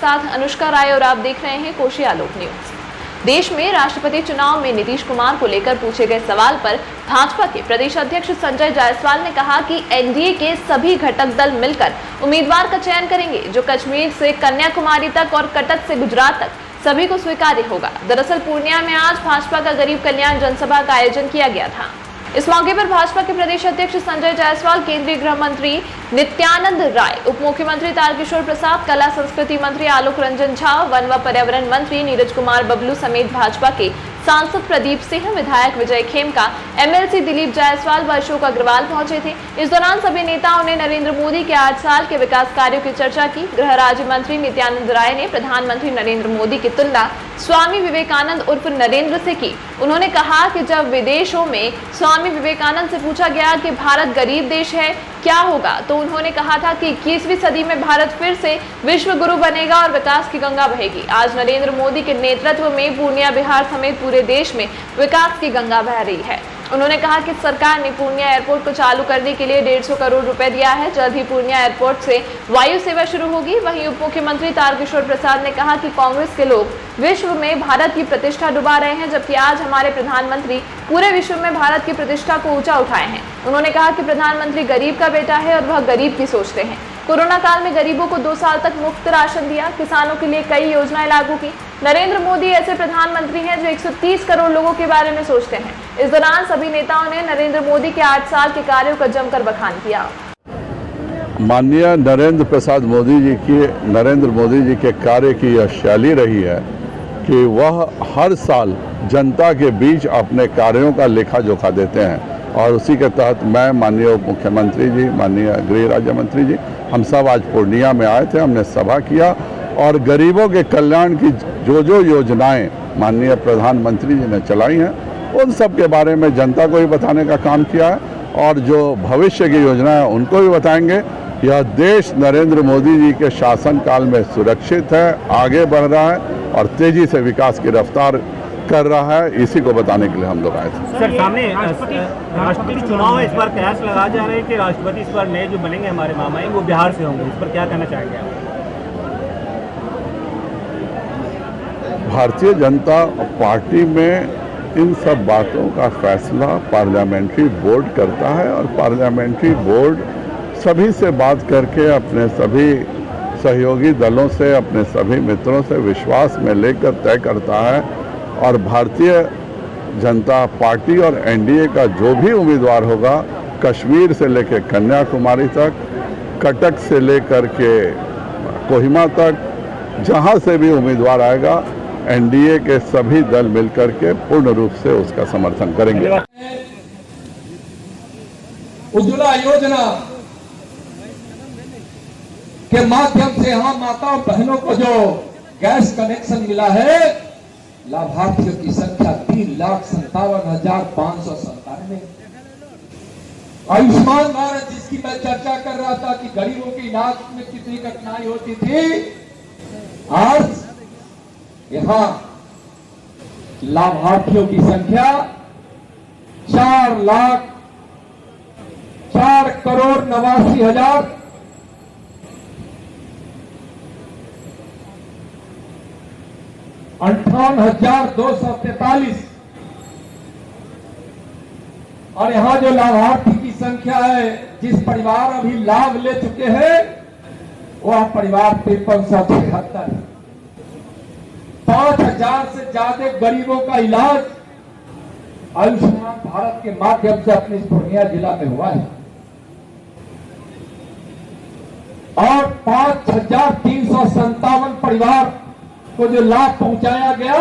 साथ अनुष्का राय और आप देख रहे हैं कोशी आलोक न्यूज। देश में राष्ट्रपति चुनाव में नीतीश कुमार को लेकर पूछे गए सवाल पर भाजपा के प्रदेश अध्यक्ष संजय जायसवाल ने कहा कि एनडीए के सभी घटक दल मिलकर उम्मीदवार का चयन करेंगे जो कश्मीर से कन्याकुमारी तक और कटक से गुजरात तक सभी को स्वीकार्य होगा। दरअसल पूर्णिया में आज भाजपा का गरीब कल्याण जनसभा का आयोजन किया गया था। इस मौके पर भाजपा के प्रदेश अध्यक्ष संजय जायसवाल, केंद्रीय गृह मंत्री नित्यानंद राय, उप मुख्यमंत्री तारकिशोर प्रसाद, कला संस्कृति मंत्री आलोक रंजन झा, वन व पर्यावरण मंत्री नीरज कुमार बबलू समेत भाजपा के सांसद प्रदीप सिंह, विधायक विजय खेमका, एमएलसी दिलीप जायसवाल व अशोक अग्रवाल पहुंचे थे। इस दौरान सभी नेताओं ने नरेंद्र मोदी के 8 साल के विकास कार्यों की चर्चा की। गृह राज्य मंत्री नित्यानंद राय ने प्रधानमंत्री नरेंद्र मोदी की तुलना स्वामी विवेकानंद उर्फ नरेंद्र से की। उन्होंने कहा कि जब विदेशों में स्वामी विवेकानंद से पूछा गया कि भारत गरीब देश है क्या होगा, तो उन्होंने कहा था कि 21वीं सदी में भारत फिर से विश्व गुरु बनेगा और विकास की गंगा बहेगी। आज नरेंद्र मोदी के नेतृत्व में पूर्णिया, बिहार समेत पूरे देश में विकास की गंगा बह रही है। उन्होंने कहा कि सरकार ने पूर्णिया एयरपोर्ट को चालू करने के लिए 150 करोड़ रुपए दिया है। जल्द ही पूर्णिया एयरपोर्ट से वायु सेवा शुरू होगी। वहीं उप मुख्यमंत्री तारकिशोर प्रसाद ने कहा कि कांग्रेस के लोग विश्व में भारत की प्रतिष्ठा डुबा रहे हैं, जबकि आज हमारे प्रधानमंत्री पूरे विश्व में भारत की प्रतिष्ठा को ऊंचा उठाए हैं। उन्होंने कहा कि प्रधानमंत्री गरीब का बेटा है और वह गरीब की सोचते हैं। कोरोना काल में गरीबों को 2 साल तक मुफ्त राशन दिया, किसानों के लिए कई योजनाएं लागू की। नरेंद्र मोदी ऐसे प्रधानमंत्री हैं जो 130 करोड़ लोगों के बारे में सोचते हैं। इस दौरान सभी नेताओं ने नरेंद्र मोदी के 8 साल के कार्यों का जमकर बखान किया। माननीय नरेंद्र मोदी जी के कार्य की यह शैली रही है कि वह हर साल जनता के बीच अपने कार्यों का लेखा जोखा देते हैं और उसी के तहत मैं, माननीय उप मुख्यमंत्री जी, माननीय गृह राज्य मंत्री जी, हम सब आज पूर्णिया में आए थे। हमने सभा किया और गरीबों के कल्याण की जो योजनाएं माननीय प्रधानमंत्री जी ने चलाई हैं उन सब के बारे में जनता को भी बताने का काम किया है और जो भविष्य की योजनाएं उनको भी बताएंगे। यह देश नरेंद्र मोदी जी के शासन काल में सुरक्षित है, आगे बढ़ रहा है और तेजी से विकास की रफ्तार कर रहा है। इसी को बताने के लिए हम लोग आए थे। सर, सामने राष्ट्रपति चुनाव है, इस बार कयास लगाया जा रहा है कि राष्ट्रपति इस बार नए जो बनेंगे हमारे मामा वो बिहार से होंगे, इस पर क्या कहना चाहेंगे आप? भारतीय जनता पार्टी में इन सब बातों का फैसला पार्लियामेंट्री बोर्ड करता है और पार्लियामेंट्री बोर्ड सभी से बात करके अपने सभी सहयोगी दलों से, अपने सभी मित्रों से विश्वास में लेकर तय करता है और भारतीय जनता पार्टी और एनडीए का जो भी उम्मीदवार होगा, कश्मीर से लेकर कन्याकुमारी तक, कटक से लेकर के कोहिमा तक, जहां से भी उम्मीदवार आएगा, एनडीए के सभी दल मिलकर के पूर्ण रूप से उसका समर्थन करेंगे। उज्ज्वला योजना के माध्यम से यहाँ माताओं बहनों को जो गैस कनेक्शन मिला है, लाभार्थियों की संख्या 3,57,597। आयुष्मान भारत जिसकी मैं चर्चा कर रहा था कि गरीबों की इलाज में कितनी कठिनाई होती थी, आज यहाँ लाभार्थियों की संख्या 4,04,89,000 58,243 और यहाँ जो लाभार्थी की संख्या है, जिस परिवार अभी लाभ ले चुके हैं, वह परिवार 5373 है। 5,000 से ज्यादा गरीबों का इलाज आयुष्मान भारत के माध्यम से अपने पूर्णिया जिला में हुआ है और 5,357 परिवार को जो लाभ पहुंचाया गया,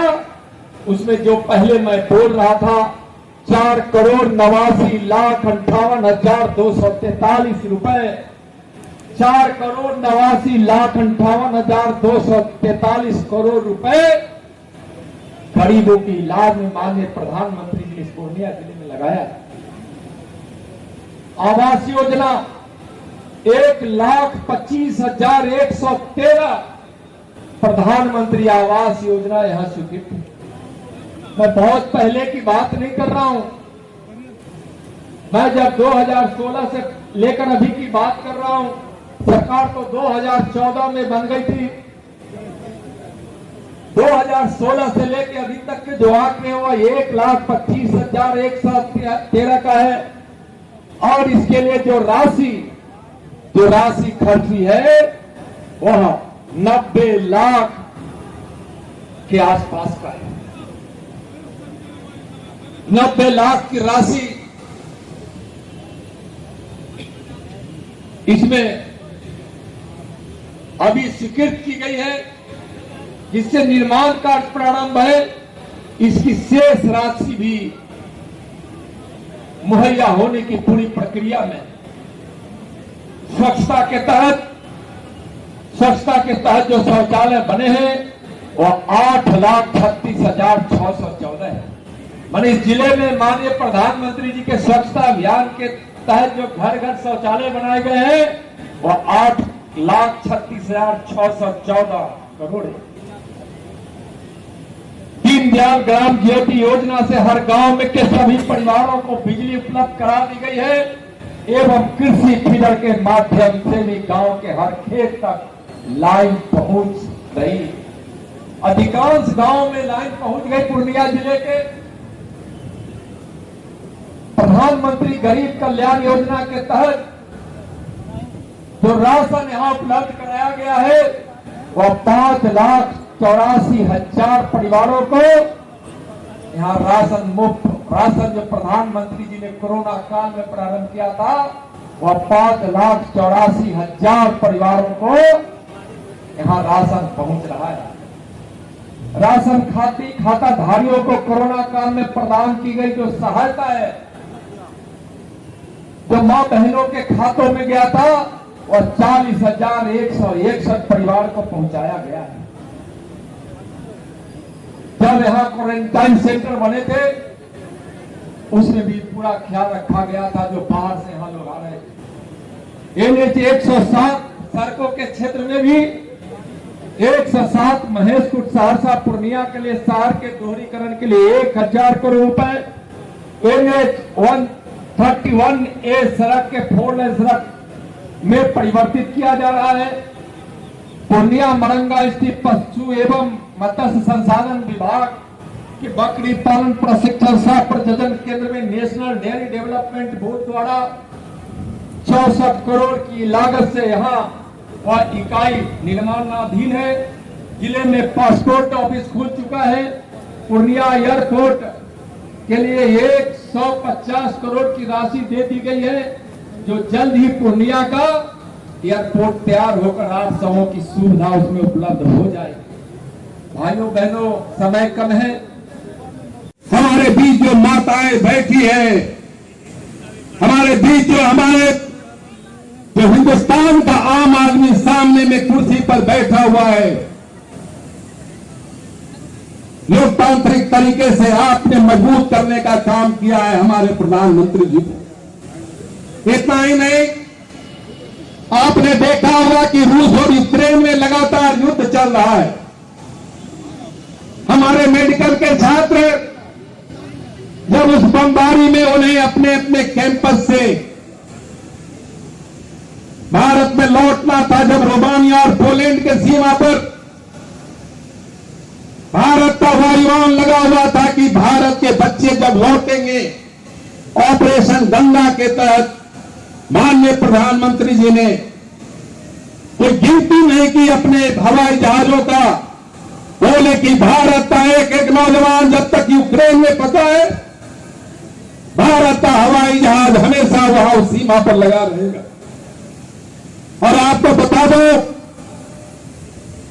उसमें जो पहले मैं बोल रहा था 4,89,58,243 रुपए, 4,89,58,243 करोड़ रुपए गरीबों की इलाज में माननीय प्रधानमंत्री जी ने इस पूर्णिया जिले में लगाया। आवास योजना 1,25,113 प्रधानमंत्री आवास योजना यहां स्वीकृत है। मैं बहुत पहले की बात नहीं कर रहा हूं, मैं जब 2016 से लेकर अभी की बात कर रहा हूं। सरकार तो 2014 में बन गई थी, 2016 से लेकर अभी तक के जो आंकड़े वो 1,25,113 का है। और इसके लिए जो राशि खर्ची है वह 90 लाख के आसपास का है। 90 लाख की राशि इसमें अभी स्वीकृत की गई है, जिससे निर्माण कार्य प्रारंभ है। इसकी शेष राशि भी मुहैया होने की पूरी प्रक्रिया में स्वच्छता के तहत जो शौचालय बने हैं वह 8,36,614 है। माने इस जिले में माननीय प्रधानमंत्री जी के स्वच्छता अभियान के तहत जो घर घर शौचालय बनाए गए हैं वह 8,36,614 करोड़ है। दीनदयाल ग्राम ज्योति योजना से हर गांव में के सभी परिवारों को बिजली उपलब्ध करा दी गई है एवं कृषि फीडर के माध्यम से भी गांव के हर खेत तक लाइन पहुंच गई। अधिकांश गांव में लाइन पहुंच गई। पूर्णिया जिले के प्रधानमंत्री गरीब कल्याण योजना के तहत जो राशन यहां उपलब्ध कराया गया है वह 5,84,000 परिवारों को यहां राशन जो प्रधानमंत्री जी ने कोरोना काल में प्रारंभ किया था वह 5,84,000 परिवारों को यहां राशन पहुंच रहा है। राशन खाता धारियों को कोरोना काल में प्रदान की गई जो सहायता है जो मां बहनों के खातों में गया था और 40,161 परिवार को पहुंचाया गया है। जब यहां क्वारंटाइन सेंटर बने थे उसमें भी पूरा ख्याल रखा गया था जो बाहर से यहां लोग आ रहे थे। NH 107 सड़कों के क्षेत्र में भी 107 महेशखुंट सहरसा पूर्णिया के लिए शहर के दोहरीकरण के लिए 1,000 करोड़ रुपए। NH 131A सड़क के 4 लेन सड़क में परिवर्तित किया जा रहा है। पूर्णिया मरंगा स्थित पशु एवं मत्स्य संसाधन विभाग के बकरी पालन प्रशिक्षण सह प्रजनन केंद्र में नेशनल डेयरी डेवलपमेंट बोर्ड द्वारा 64 करोड़ की लागत से यहाँ वह इकाई निर्माणाधीन है। जिले में पासपोर्ट ऑफिस खुल चुका है। पूर्णिया एयरपोर्ट के लिए 150 करोड़ की राशि दे दी गई है जो जल्द ही पूर्णिया का एयरपोर्ट तैयार होकर 800 की सुविधा उसमें उपलब्ध हो जाएगी। भाइयों बहनों, समय कम है। हमारे बीच जो माताएं बैठी है, हमारे बीच जो हिंदुस्तान का आम आदमी सामने में कुर्सी पर बैठा हुआ है, लोकतांत्रिक तरीके से आपने मजबूत करने का काम किया है हमारे प्रधानमंत्री जी को। इतना ही नहीं, आपने देखा होगा कि रूस और यूक्रेन में लगातार युद्ध चल रहा है। हमारे मेडिकल के छात्र जब उस बमबारी में उन्हें अपने अपने कैंपस से भारत में लौटना था, जब रोमानिया और पोलैंड के सीमा पर भारत का वायुयान लगा हुआ था कि भारत के बच्चे जब लौटेंगे, ऑपरेशन गंगा के तहत माननीय प्रधानमंत्री जी ने कोई गिनती नहीं की अपने हवाई जहाजों का। बोले कि भारत का एक एक नौजवान जब तक यूक्रेन में फंसा है, भारत का हवाई जहाज हमेशा वहां उस सीमा पर लगा रहेगा। और आपको बता दो,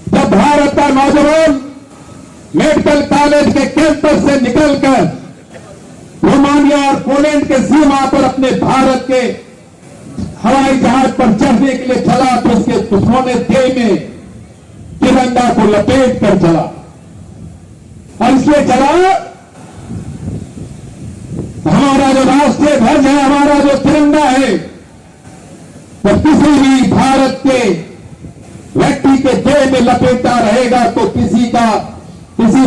जब भारत का नौजवान मेडिकल कॉलेज के कैंपस से निकलकर रोमानिया और पोलैंड के सीमा पर अपने भारत के हवाई जहाज पर चढ़ने के लिए चला तो उसके दुश्मन देह में तिरंगा को लपेट कर चला। और इसलिए चला, हमारा जो राष्ट्रीय ध्वज है, हमारा जो तिरंगा है, तो किसी भी भारत के व्यक्ति के देह में लपेटा रहेगा तो किसी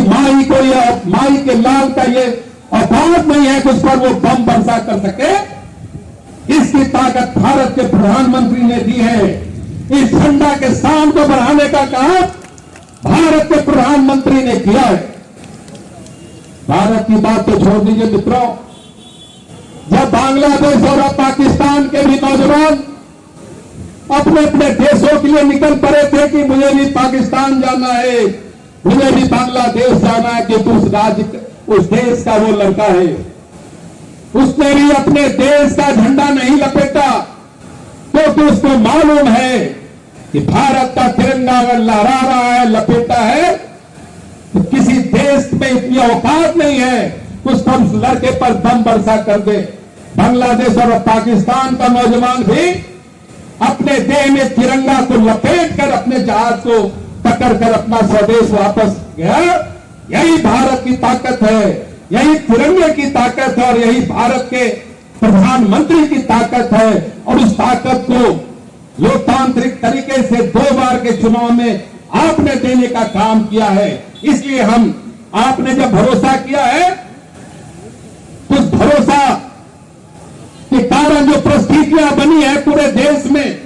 माई को या माई के लाल का ये औकात नहीं है कि उस पर वो बम बरसा कर सके। इसकी ताकत भारत के प्रधानमंत्री ने दी है। इस झंडा के शान को बढ़ाने का काम भारत के प्रधानमंत्री प्रधानमंत्री ने किया है। भारत की बात तो छोड़ दीजिए मित्रों, जब बांग्लादेश और पाकिस्तान के भी नौजवान अपने अपने देशों के लिए निकल पड़े थे कि मुझे भी पाकिस्तान जाना है, मुझे भी बांग्लादेश जाना है, कि उस राज्य उस देश का वो लड़का है, उसने भी अपने देश का झंडा नहीं लपेटा, क्योंकि उसको मालूम है कि भारत का तिरंगा अगर लहरा रहा है, लपेटा है, तो किसी देश में इतनी औकात नहीं है उसको उस लड़के पर बम बरसा कर दे। बांग्लादेश और पाकिस्तान का नौजवान भी अपने देह में तिरंगा को लपेट कर अपने जहाज को पकड़ कर अपना स्वदेश वापस गया। यही भारत की ताकत है, यही तिरंगे की ताकत है और यही भारत के प्रधानमंत्री की ताकत है। और उस ताकत को लोकतांत्रिक तरीके से 2 बार के चुनाव में आपने देने का काम किया है। इसलिए हम आपने जब भरोसा किया है, उस भरोसा के कारण जो परिस्थितियां बनी है पूरे देश में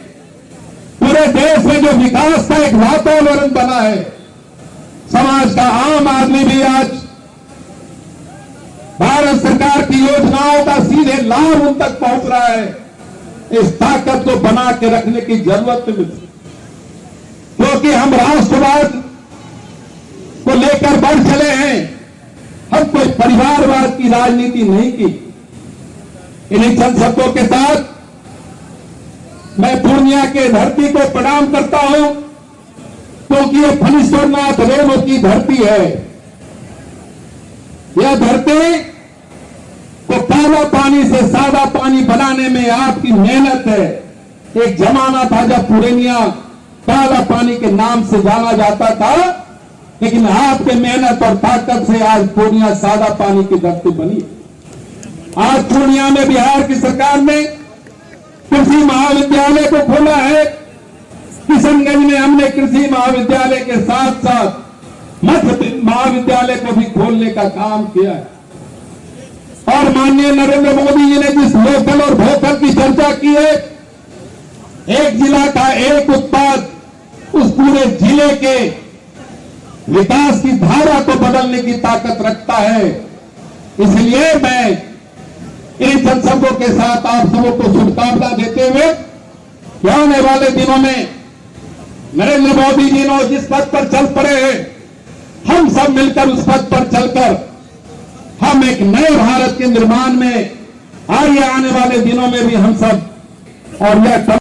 जो विकास का एक वातावरण बना है, समाज का आम आदमी भी आज भारत सरकार की योजनाओं का सीधे लाभ उन तक पहुंच रहा है। इस ताकत को बना के रखने की जरूरत है, क्योंकि हम राष्ट्रवाद को लेकर बढ़ चले हैं। हम कोई परिवारवाद की राजनीति नहीं की। इन्हीं चंद शब्दों के साथ मैं पूर्णिया के धरती को प्रणाम करता हूं, क्योंकि ये फणीश्वरनाथ रेणु की धरती है। यह धरती को काला पानी से सादा पानी बनाने में आपकी मेहनत है। एक जमाना था जब पूर्णिया काला पानी के नाम से जाना जाता था, लेकिन आपके मेहनत और ताकत से आज पूर्णिया सादा पानी की धरती बनी। आज पूर्णिया में बिहार की सरकार ने कृषि महाविद्यालय को खोला है। किशनगंज में हमने कृषि महाविद्यालय के साथ साथ मध्य महाविद्यालय को भी खोलने का काम किया है। और माननीय नरेंद्र मोदी जी ने जिस लोकल और वोकल की चर्चा की है, एक जिला का एक उत्पाद उस पूरे जिले के विकास की धारा को बदलने की ताकत रखता है। इसलिए मैं इन जनशब्दों के साथ आप सबों को शुभकामना देते हुए आने वाले दिनों में नरेंद्र मोदी जी ने जिस पथ पर चल पड़े हैं, हम सब मिलकर उस पथ पर चलकर हम एक नए भारत के निर्माण में आगे आने वाले दिनों में भी हम सब और यह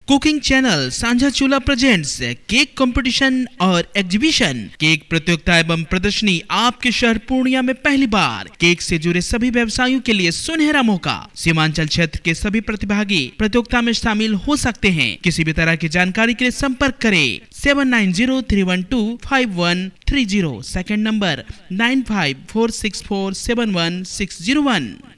कुकिंग चैनल सांझा चूल्हा प्रेजेंट्स केक कंपटीशन और एग्जीबिशन। केक प्रतियोगिता एवं प्रदर्शनी आपके शहर पूर्णिया में पहली बार। केक से जुड़े सभी व्यवसायियों के लिए सुनहरा मौका। सीमांचल क्षेत्र के सभी प्रतिभागी प्रतियोगिता में शामिल हो सकते हैं। किसी भी तरह की जानकारी के लिए संपर्क करें 7903125130। Second number 9546471601।